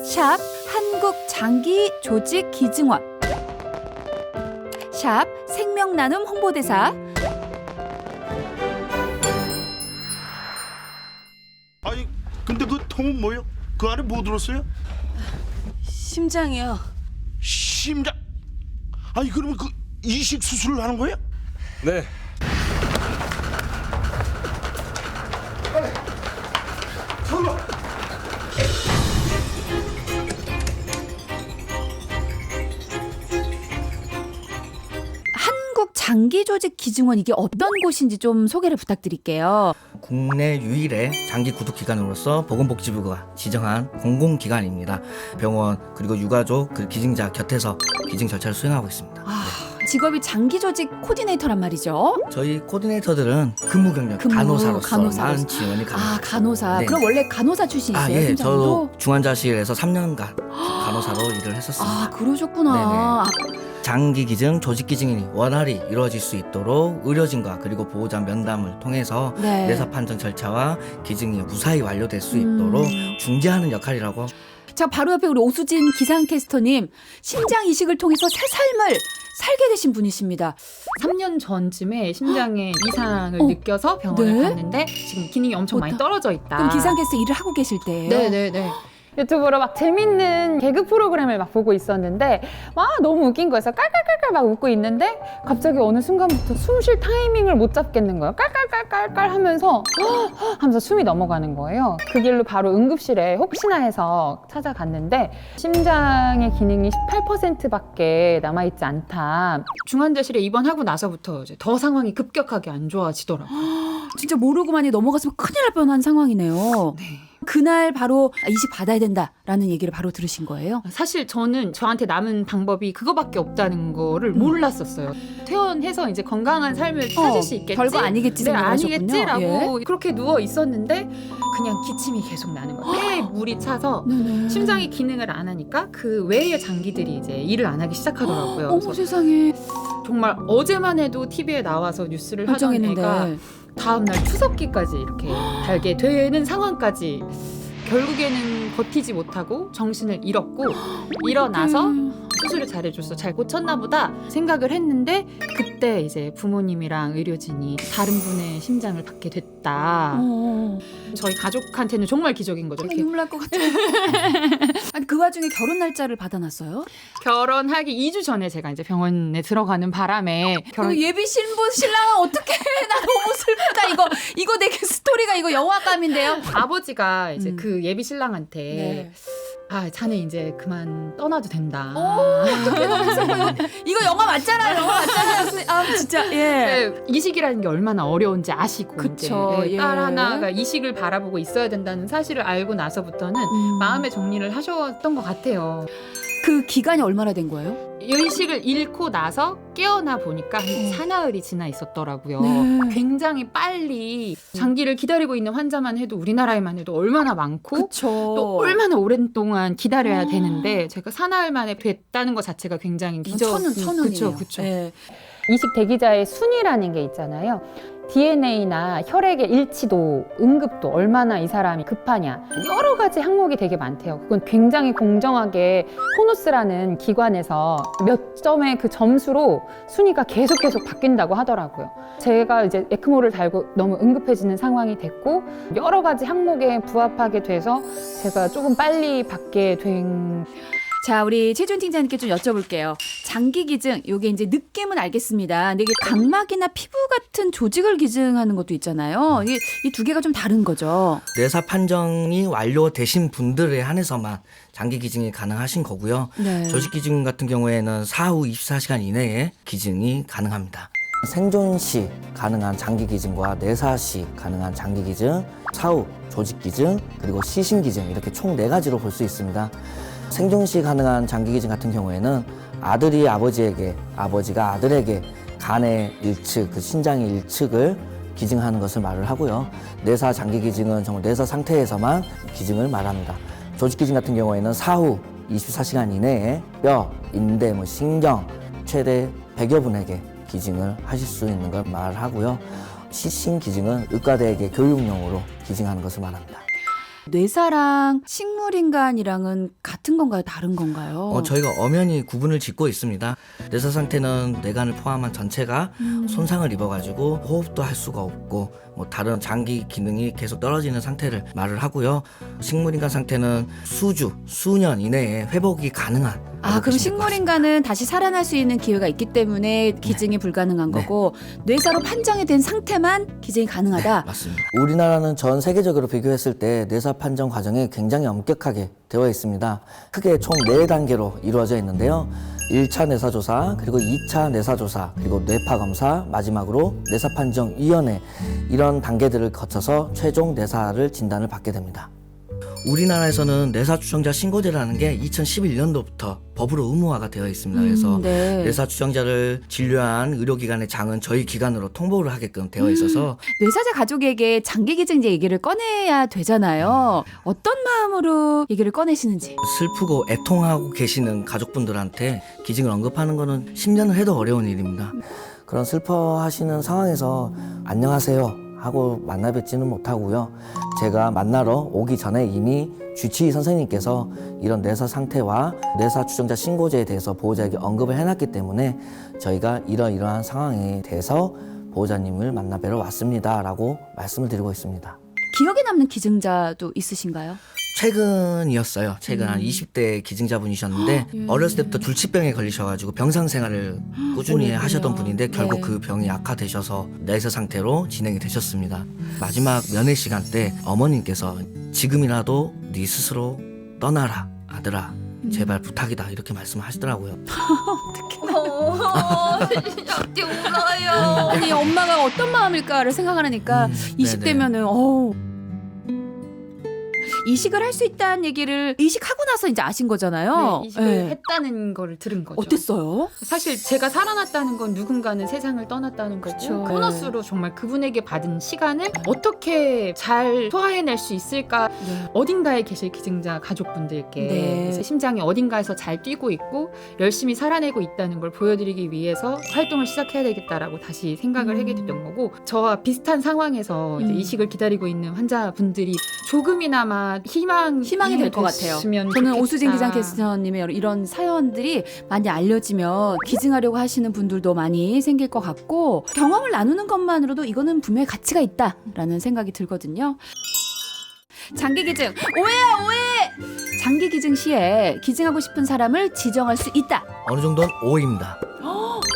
샵 한국장기조직기증원, 샵 생명나눔 홍보대사. 아니 근데 그 통은 뭐예요? 그 안에 뭐 들었어요? 심장이요. 심장. 아니 그러면 그 이식 수술을 하는 거예요? 네. 잠깐만. 한국장기조직기증원, 이게 어떤 곳인지 좀 소개를 부탁드릴게요. 국내 유일의 장기 구독 기관으로서 보건복지부가 지정한 공공기관입니다. 병원 그리고 유가족 그리고 기증자 곁에서 기증 절차를 수행하고 있습니다. 직업이 장기조직 코디네이터란 말이죠. 저희 코디네이터들은 근무 경력 간호사로서만 지원이 가능합니다. 간호사. 네. 그럼 원래 간호사 출신이세요? 예, 팀장님도? 저도 중환자실에서 3년간 간호사로 일을 했었습니다. 그러셨구나. 장기 기증, 조직 기증이 원활히 이루어질 수 있도록 의료진과 그리고 보호자 면담을 통해서 네. 내사 판정 절차와 기증이 무사히 완료될 수 있도록 중재하는 역할이라고. 자, 바로 옆에 우리 오수진 기상캐스터님, 심장 이식을 통해서 새 삶을 살게 되신 분이십니다. 3년 전쯤에 심장에 이상을 어. 느껴서 병원을 네? 갔는데 지금 기능이 엄청 많이 떨어져 있다. 그럼 기상캐스터 일을 하고 계실 때예요? 네네네. 유튜브로 막 재밌는 개그 프로그램을 막 보고 있었는데 막 너무 웃긴 거여서 깔깔깔깔 막 웃고 있는데 갑자기 어느 순간부터 숨 쉴 타이밍을 못 잡겠는 거예요. 깔깔깔깔깔 하면서 하면서 숨이 넘어가는 거예요. 그 길로 바로 응급실에 혹시나 해서 찾아갔는데 심장의 기능이 18%밖에 남아있지 않다. 중환자실에 입원하고 나서부터 이제 더 상황이 급격하게 안 좋아지더라고요. 진짜 모르고만이 넘어갔으면 큰일 날 뻔한 상황이네요. 네. 그날 바로 이식 받아야 된다라는 얘기를 바로 들으신 거예요? 사실 저는 저한테 남은 방법이 그거밖에 없다는 거를 몰랐었어요. 퇴원해서 이제 건강한 삶을 찾을 수 있겠지? 별거 아니겠지 네, 생각하셨군요. 아니겠지라고 그렇게 누워 있었는데 그냥 기침이 계속 나는 거예요. 폐에 물이 차서 네네. 심장이 기능을 안 하니까 그 외의 장기들이 이제 일을 안 하기 시작하더라고요. 어머 그래서 세상에. 정말 어제만 해도 TV에 나와서 뉴스를 하던 애가 걱정했는데. 다음날 추석기까지 이렇게 달게 되는 상황까지 결국에는 버티지 못하고 정신을 잃었고 일어나서 수술을 잘해줘서 잘 고쳤나 보다 생각을 했는데 그때 이제 부모님이랑 의료진이 다른 분의 심장을 받게 됐다. 저희 가족한테는 정말 기적인 거죠. 이렇게 눈물 날 것 같아. 아니, 그 와중에 결혼 날짜를 받아놨어요? 결혼하기 2주 전에 제가 이제 병원에 들어가는 바람에 결혼 예비 신부 신랑은 어떻게? 나 너무 슬프다. 이거 되게 스토리가 이거 영화감인데요. 아버지가 이제 그 예비 신랑한테 네. 자네 이제 그만 떠나도 된다. 어떻게 너무 슬퍼. 이거 영화 맞잖아요. 영화 맞잖아요. 아 진짜 예. 네, 이식이라는 게 얼마나 어려운지 아시고 그쵸, 이제 예. 딸 하나가 이식을 바라보고 있어야 된다는 사실을 알고 나서부터는 마음의 정리를 하셨던 것 같아요. 그 기간이 얼마나 된 거예요? 의식을 잃고 나서 깨어나 보니까 한 사나흘이 지나 있었더라고요. 네. 굉장히 빨리 장기를 기다리고 있는 환자만 해도 우리나라에만 해도 얼마나 많고 그쵸. 또 얼마나 오랜 동안 기다려야 되는데 제가 사나흘 만에 됐다는 것 자체가 굉장히 기적. 천운이에요. 그쵸. 예. 이식 대기자의 순위라는 게 있잖아요. DNA나 혈액의 일치도, 응급도 얼마나 이 사람이 급하냐. 여러 가지 항목이 되게 많대요. 그건 굉장히 공정하게 호노스라는 기관에서 몇 점의 그 점수로 순위가 계속 바뀐다고 하더라고요. 제가 이제 에크모를 달고 너무 응급해지는 상황이 됐고 여러 가지 항목에 부합하게 돼서 제가 조금 빨리 받게 된. 자, 우리 최준 팀장님께 좀 여쭤볼게요. 장기 기증, 요게 이제 느낌은 알겠습니다. 근데 이게 각막이나 피부 같은 조직을 기증하는 것도 있잖아요. 이 두 개가 좀 다른 거죠. 내사 판정이 완료되신 분들에 한해서만 장기 기증이 가능하신 거고요. 네. 조직 기증 같은 경우에는 사후 24시간 이내에 기증이 가능합니다. 생존 시 가능한 장기 기증과 내사 시 가능한 장기 기증, 사후 조직 기증, 그리고 시신 기증 이렇게 총 4가지로 볼 수 있습니다. 생존 시 가능한 장기 기증 같은 경우에는 아들이 아버지에게, 아버지가 아들에게 간의 일측, 그 신장의 일측을 기증하는 것을 말을 하고요. 내사 장기 기증은 정말 내사 상태에서만 기증을 말합니다. 조직 기증 같은 경우에는 사후 24시간 이내에 뼈, 인대, 신경 최대 100여 분에게 기증을 하실 수 있는 걸 말하고요. 시신 기증은 의과대에게 교육용으로 기증하는 것을 말합니다. 뇌사랑 식물인간이랑은 같은 건가요? 다른 건가요? 저희가 엄연히 구분을 짓고 있습니다. 뇌사 상태는 뇌간을 포함한 전체가 손상을 입어가지고 호흡도 할 수가 없고 뭐 다른 장기 기능이 계속 떨어지는 상태를 말을 하고요. 식물인간 상태는 수주, 수년 이내에 회복이 가능한. 그럼 식물인간은 다시 살아날 수 있는 기회가 있기 때문에 기증이 불가능한 거고 뇌사로 판정이 된 상태만 기증이 가능하다. 맞습니다. 우리나라는 전 세계적으로 비교했을 때 뇌사 판정 과정이 굉장히 엄격하게 되어 있습니다. 크게 총 4단계로 이루어져 있는데요. 1차 뇌사조사, 그리고 2차 뇌사조사, 그리고 뇌파검사, 마지막으로 뇌사판정위원회 이런 단계들을 거쳐서 최종 뇌사를 진단을 받게 됩니다. 우리나라에서는 뇌사 추정자 신고제라는 게 2011년도부터 법으로 의무화가 되어 있습니다. 그래서 네. 뇌사 추정자를 진료한 의료기관의 장은 저희 기관으로 통보를 하게끔 되어 있어서 뇌사자 가족에게 장기 기증제 얘기를 꺼내야 되잖아요. 어떤 마음으로 얘기를 꺼내시는지. 슬프고 애통하고 계시는 가족분들한테 기증을 언급하는 거는 10년을 해도 어려운 일입니다. 그런 슬퍼하시는 상황에서 안녕하세요 하고 만나 뵙지는 못하고요. 제가 만나러 오기 전에 이미 주치의 선생님께서 이런 뇌사 상태와 뇌사 추정자 신고제에 대해서 보호자에게 언급을 해놨기 때문에 저희가 이러이러한 상황에 대해서 보호자님을 만나 뵈러 왔습니다 라고 말씀을 드리고 있습니다. 기억에 남는 기증자도 있으신가요? 최근이었어요. 최근 한 20대 기증자분이셨는데 어렸을 때부터 불치병에 걸리셔가지고 병상 생활을 꾸준히 오래군요. 하셨던 분인데 결국 네. 그 병이 악화되셔서 뇌사 상태로 진행이 되셨습니다. 마지막 면회 시간 때 어머님께서 지금이라도 네 스스로 떠나라 아들아 제발 부탁이다 이렇게 말씀을 하시더라고요. 진짜 울어요. 아니 엄마가 어떤 마음일까를 생각하니까 20대면은 이식을 할 수 있다는 얘기를 이식하고 나서 이제 아신 거잖아요. 네, 이식을 네. 했다는 걸 들은 거죠. 어땠어요? 사실 제가 살아났다는 건 누군가는 세상을 떠났다는 거고 그쵸. 코너스로 정말 그분에게 받은 시간을 어떻게 잘 소화해낼 수 있을까 어딘가에 계실 기증자 가족분들께 네. 심장이 어딘가에서 잘 뛰고 있고 열심히 살아내고 있다는 걸 보여드리기 위해서 활동을 시작해야 되겠다라고 다시 생각을 하게 됐던 거고 저와 비슷한 상황에서 이제 이식을 기다리고 있는 환자분들이 조금이나마 희망이 될 것 같아요. 저는 오수진 기상캐스터님의 이런 사연들이 많이 알려지면 기증하려고 하시는 분들도 많이 생길 것 같고 경험을 나누는 것만으로도 이거는 분명히 가치가 있다라는 생각이 들거든요. 장기 기증 오해야 오해. 장기 기증 시에 기증하고 싶은 사람을 지정할 수 있다. 어느 정도는 오입니다.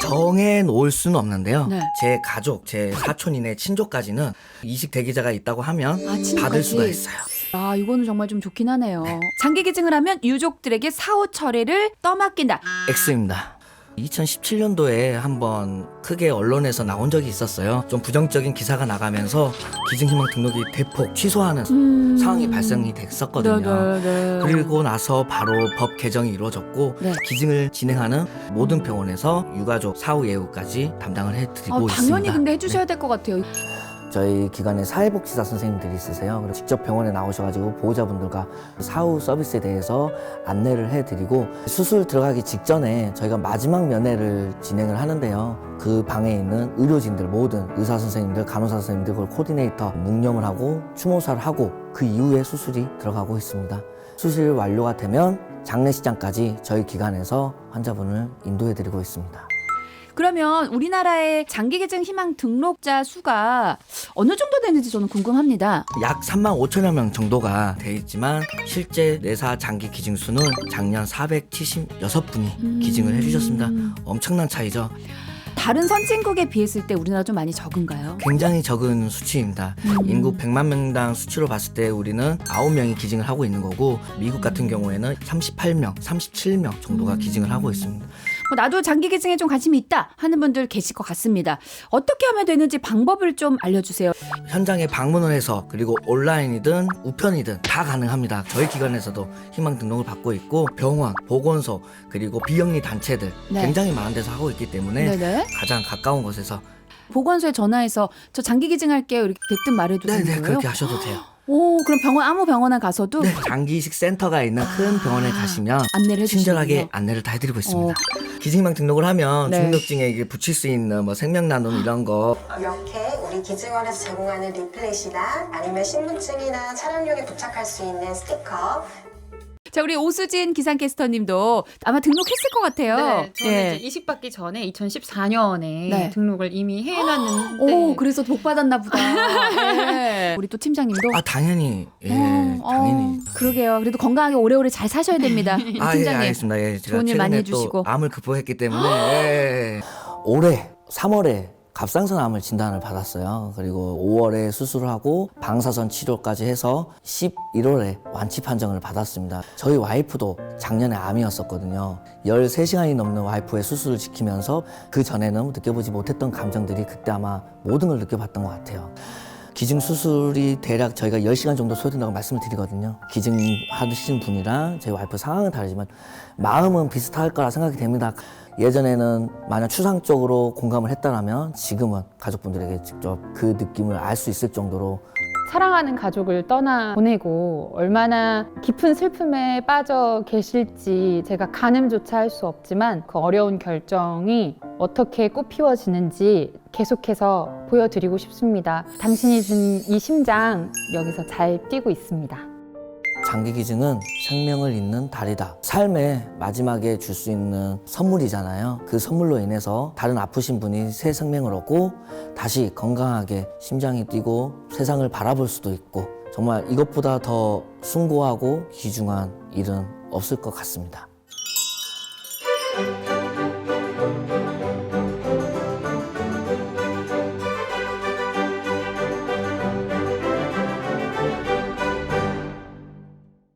정해 놓을 수는 없는데요. 네. 제 가족, 제 사촌이네 친족까지는 이식 대기자가 있다고 하면 친구까지? 받을 수가 있어요. 이거는 정말 좀 좋긴 하네요. 장기 기증을 하면 유족들에게 사후 처리를 떠맡긴다. X입니다. 2017년도에 한번 크게 언론에서 나온 적이 있었어요. 좀 부정적인 기사가 나가면서 기증희망 등록이 대폭 취소하는 상황이 발생이 됐었거든요. 네. 그리고 나서 바로 법 개정이 이루어졌고 네. 기증을 진행하는 모든 병원에서 유가족 사후 예우까지 담당을 해드리고 있습니다. 당연히 근데 해주셔야 될 것 같아요. 저희 기관에 사회복지사 선생님들이 있으세요. 그래서 직접 병원에 나오셔가지고 보호자분들과 사후 서비스에 대해서 안내를 해드리고 수술 들어가기 직전에 저희가 마지막 면회를 진행을 하는데요. 그 방에 있는 의료진들 모든 의사 선생님들, 간호사 선생님들, 그걸 코디네이터 묵념을 하고 추모사를 하고 그 이후에 수술이 들어가고 있습니다. 수술이 완료가 되면 장례식장까지 저희 기관에서 환자분을 인도해드리고 있습니다. 그러면 우리나라의 장기 기증 희망 등록자 수가 어느 정도 되는지 저는 궁금합니다. 약 3만 5천여 명 정도가 돼 있지만 실제 뇌사 장기 기증 수는 작년 476분이 기증을 해주셨습니다. 엄청난 차이죠. 다른 선진국에 비했을 때 우리나라 좀 많이 적은가요? 굉장히 적은 수치입니다. 인구 100만 명당 수치로 봤을 때 우리는 9명이 기증을 하고 있는 거고 미국 같은 경우에는 38명, 37명 정도가 기증을 하고 있습니다. 나도 장기 기증에 좀 관심이 있다 하는 분들 계실 것 같습니다. 어떻게 하면 되는지 방법을 좀 알려주세요. 현장에 방문을 해서 그리고 온라인이든 우편이든 다 가능합니다. 저희 기관에서도 희망 등록을 받고 있고 병원, 보건소 그리고 비영리 단체들 네. 굉장히 많은 데서 하고 있기 때문에 네네. 가장 가까운 곳에서 보건소에 전화해서 저 장기 기증할게요 이렇게 대뜸 말해도 되는 네네 거예요? 그렇게 하셔도 돼요. 오, 그럼 병원 아무 병원에 가서도 네, 장기 이식 센터가 있는 큰 병원에 가시면 안내를 친절하게 해주시군요. 안내를 다 해드리고 있습니다. 기증망 등록을 하면 네. 주민등록증에 이게 붙일 수 있는 뭐 생명나눔 이런 거 이렇게 우리 기증원에서 제공하는 리플렛이나 아니면 신분증이나 차량용에 부착할 수 있는 스티커 자, 우리 오수진 기상캐스터님도 아마 등록했을 것 같아요. 네, 저는 예. 이제 이식 받기 전에 2014년에 네. 등록을 이미 해놨는데 오, 그래서 복 받았나 보다. 네. 우리 또 팀장님도. 아 당연히 당연히 그러게요. 그래도 건강하게 오래오래 잘 사셔야 됩니다. 우리 아, 예, 팀장님. 알겠습니다. 예, 제가 좋은 일 많이 최근에 해주시고. 또 암을 극복했기 때문에 예. 올해 3월에 갑상선암을 진단을 받았어요. 그리고 5월에 수술을 하고 방사선 치료까지 해서 11월에 완치 판정을 받았습니다. 저희 와이프도 작년에 암이었었거든요. 13시간이 넘는 와이프의 수술을 지키면서 그 전에는 느껴보지 못했던 감정들이 그때 아마 모든 걸 느껴봤던 것 같아요. 기증 수술이 대략 저희가 10시간 정도 소요된다고 말씀을 드리거든요. 기증 하시는 분이랑 저희 와이프 상황은 다르지만 마음은 비슷할 거라 생각이 됩니다. 예전에는 만약 추상적으로 공감을 했다면 지금은 가족분들에게 직접 그 느낌을 알 수 있을 정도로 사랑하는 가족을 떠나 보내고 얼마나 깊은 슬픔에 빠져 계실지 제가 가늠조차 할 수 없지만 그 어려운 결정이 어떻게 꽃피워지는지 계속해서 보여드리고 싶습니다. 당신이 준 이 심장 여기서 잘 뛰고 있습니다. 장기 기증은 생명을 잇는 달이다. 삶의 마지막에 줄 수 있는 선물이잖아요. 그 선물로 인해서 다른 아프신 분이 새 생명을 얻고 다시 건강하게 심장이 뛰고 세상을 바라볼 수도 있고 정말 이것보다 더 숭고하고 귀중한 일은 없을 것 같습니다.